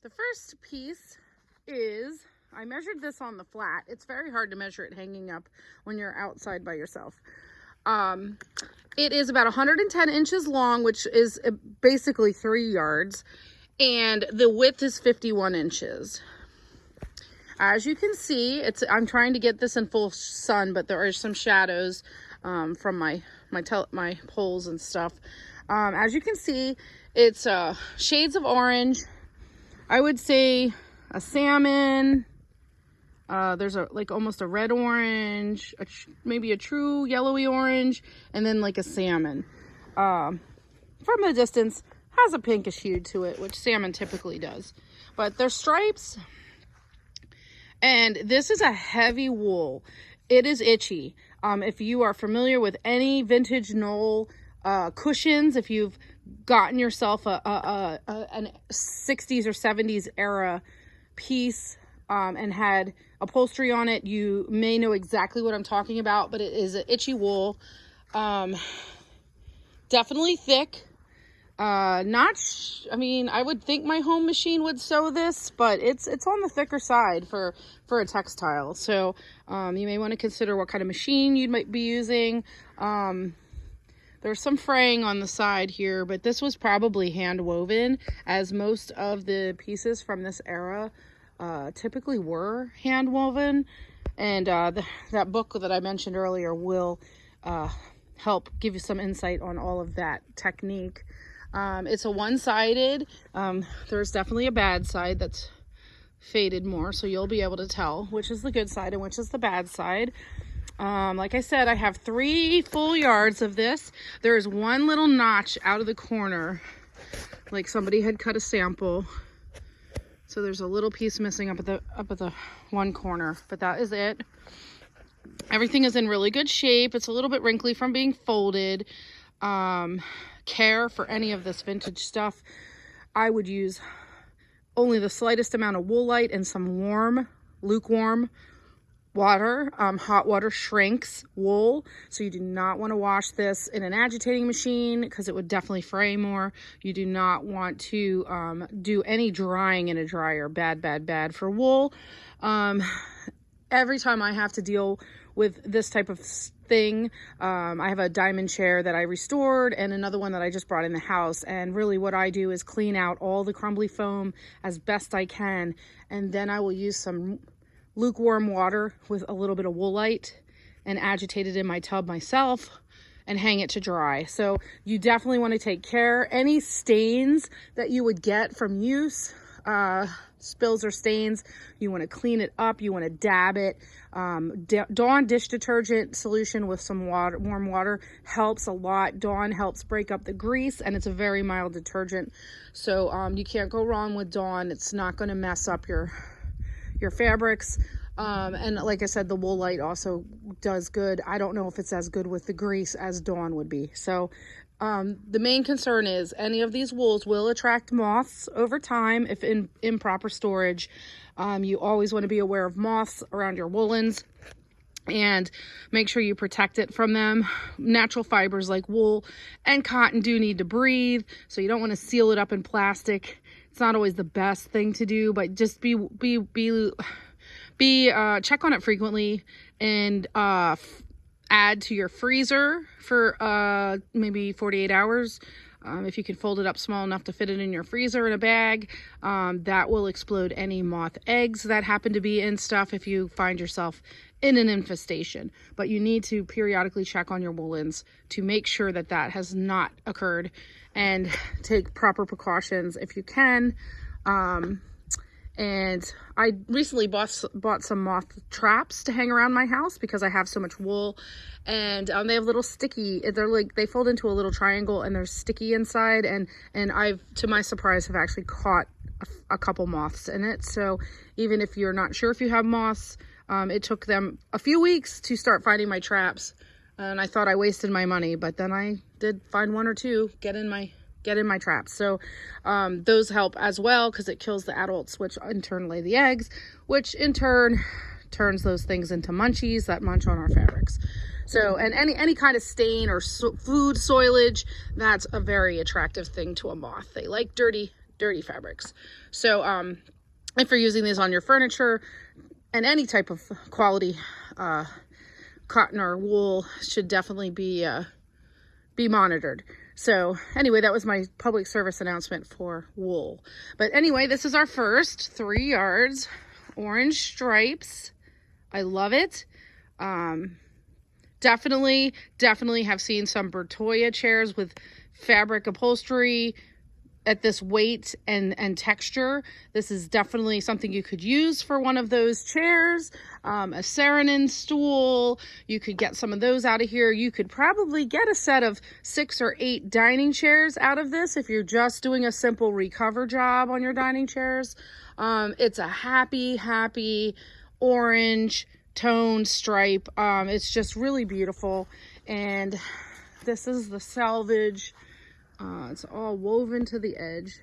The first piece is, I measured this on the flat. It's very hard to measure it hanging up when you're outside by yourself. It is about 110 inches long, which is basically 3 yards. And the width is 51 inches. As you can see, I'm trying to get this in full sun, but there are some shadows from my poles and stuff. As you can see, it's shades of orange. I would say a salmon. There's like almost a red orange, maybe a true yellowy orange, and then like a salmon. From the distance, has a pinkish hue to it, which salmon typically does. But they're stripes, and this is a heavy wool. It is itchy. If you are familiar with any vintage knoll cushions, if you've gotten yourself an 60s or 70s era piece and had upholstery on it, you may know exactly what I'm talking about. But it is an itchy wool, definitely thick. I mean, I would think my home machine would sew this, but it's on the thicker side for a textile. So you may want to consider what kind of machine you might be using. There's some fraying on the side here, but this was probably hand woven, as most of the pieces from this era typically were hand woven. And that book that I mentioned earlier will help give you some insight on all of that technique. It's a one-sided. There's definitely a bad side that's faded more, so you'll be able to tell which is the good side and which is the bad side. Like I said, I have 3 full yards of this. There's one little notch out of the corner, like somebody had cut a sample. So there's a little piece missing up at the one corner, but that is it. Everything is in really good shape. It's a little bit wrinkly from being folded. Care for any of this vintage stuff, I would use only the slightest amount of wool light and some lukewarm water. Hot water shrinks wool, so you do not want to wash this in an agitating machine because it would definitely fray more. You do not want to do any drying in a dryer. Bad for wool. Every time I have to deal with this type of thing, I have a diamond chair that I restored and another one that I just brought in the house, and really what I do is clean out all the crumbly foam as best I can, and then I will use some lukewarm water with a little bit of wool light and agitate it in my tub myself and hang it to dry. So you definitely want to take care. Any stains that you would get from use, spills or stains, you want to clean it up. You want to dab it. Dawn dish detergent solution with some warm water helps a lot. Dawn helps break up the grease, and it's a very mild detergent. So you can't go wrong with Dawn. It's not going to mess up your fabrics. And like I said, the wool light also does good. I don't know if it's as good with the grease as Dawn would be. So the main concern is any of these wools will attract moths over time if in improper storage. You always want to be aware of moths around your woolens and make sure you protect it from them. Natural fibers like wool and cotton do need to breathe, so you don't want to seal it up in plastic. It's not always the best thing to do, but just check on it frequently, and add to your freezer for maybe 48 hours. If you can fold it up small enough to fit it in your freezer in a bag, that will explode any moth eggs that happen to be in stuff if you find yourself in an infestation. But you need to periodically check on your woolens to make sure that that has not occurred, and take proper precautions if you can. And I recently bought some moth traps to hang around my house because I have so much wool, and they have little sticky, they fold into a little triangle and they're sticky inside, and I've, to my surprise, have actually caught a couple moths in it. So even if you're not sure if you have moths, it took them a few weeks to start finding my traps, and I thought I wasted my money, but then I did find 1 or 2 get in my traps. So those help as well because it kills the adults, which in turn lay the eggs, which in turn turns those things into munchies that munch on our fabrics. So, and any kind of stain or food soilage, that's a very attractive thing to a moth. They like dirty dirty fabrics. So if you're using these on your furniture, and any type of quality cotton or wool should definitely be monitored. So anyway, that was my public service announcement for wool. But anyway, this is our first 3 yards, orange stripes. I love it. Definitely have seen some Bertoya chairs with fabric upholstery at this weight and texture. This is definitely something you could use for one of those chairs. A Saarinen stool, you could get some of those out of here. You could probably get a set of 6 or 8 dining chairs out of this if you're just doing a simple recover job on your dining chairs. It's a happy orange tone stripe. It's just really beautiful. And this is the selvage. It's all woven to the edge.